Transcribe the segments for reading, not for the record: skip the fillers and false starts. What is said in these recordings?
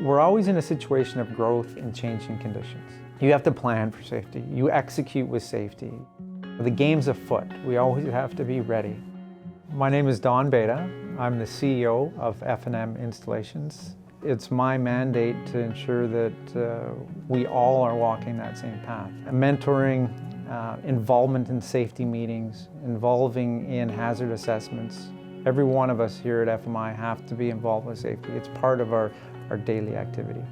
We're always in a situation of growth and changing conditions. You have to plan for safety. You execute with safety. The game's afoot. We always have to be ready. My name is Don Bayda. I'm the CEO of F&M Installations. It's my mandate to ensure that we all are walking that same path. Mentoring, involvement in safety meetings, involving in hazard assessments. Every one of us here at FMI have to be involved with safety. It's part of our daily activity.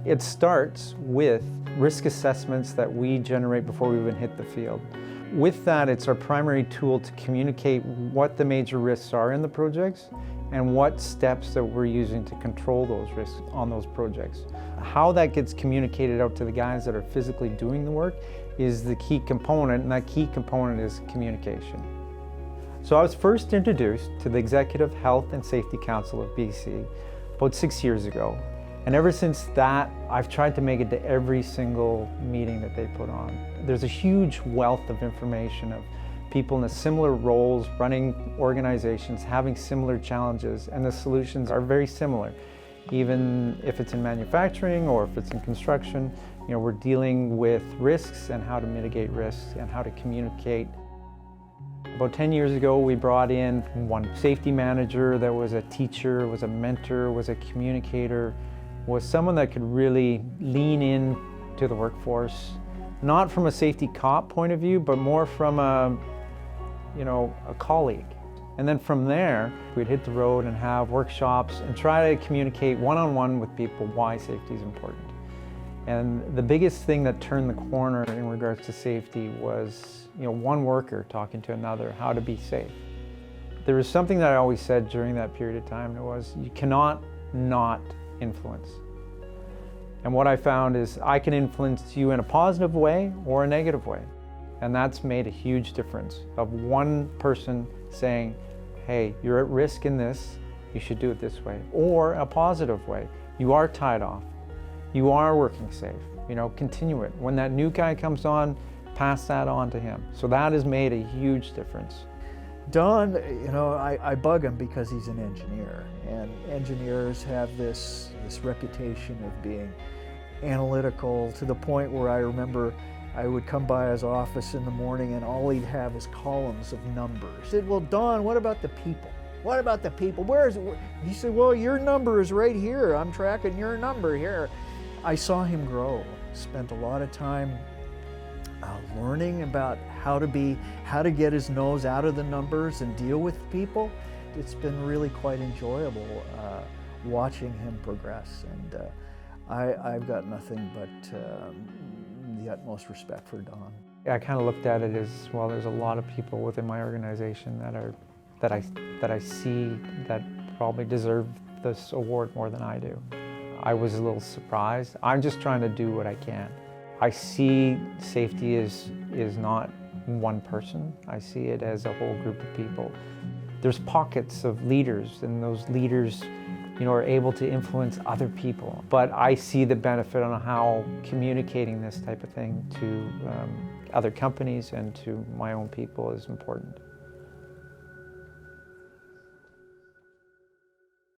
It starts with risk assessments that we generate before we even hit the field. With that, it's our primary tool to communicate what the major risks are in the projects and what steps that we're using to control those risks on those projects. How that gets communicated out to the guys that are physically doing the work is the key component, and that key component is communication. So I was first introduced to the Executive Health and Safety Council of BC about 6 years ago. And ever since that, I've tried to make it to every single meeting that they put on. There's a huge wealth of information of people in the similar roles, running organizations, having similar challenges, and the solutions are very similar. Even if it's in manufacturing or if it's in construction, we're dealing with risks and how to mitigate risks and how to communicate. About 10 years ago, we brought in one safety manager that was a teacher, was a mentor, was a communicator, was someone that could really lean in to the workforce, not from a safety cop point of view, but more from a colleague. And then from there, we'd hit the road and have workshops and try to communicate one-on-one with people why safety is important. And the biggest thing that turned the corner in regards to safety was, one worker talking to another, how to be safe. There was something that I always said during that period of time, and it was, you cannot not influence. And what I found is I can influence you in a positive way or a negative way. And that's made a huge difference of one person saying, hey, you're at risk in this, you should do it this way. Or a positive way, you are tied off, you are working safe, continue it. When that new guy comes on, pass that on to him. So that has made a huge difference. Don, I bug him because he's an engineer, and engineers have this reputation of being analytical to the point where I remember I would come by his office in the morning and all he'd have is columns of numbers. I said, well, Don, what about the people? What about the people? Where is it? He said, well, your number is right here. I'm tracking your number here. I saw him grow, spent a lot of time learning about how to get his nose out of the numbers and deal with people. It's been really quite enjoyable watching him progress, and I've got nothing but the utmost respect for Don. I kind of looked at it as, well, there's a lot of people within my organization that I see that probably deserve this award more than I do. I was a little surprised. I'm just trying to do what I can. I see safety is not one person. I see it as a whole group of people. There's pockets of leaders, and those leaders are able to influence other people. But I see the benefit on how communicating this type of thing to other companies and to my own people is important.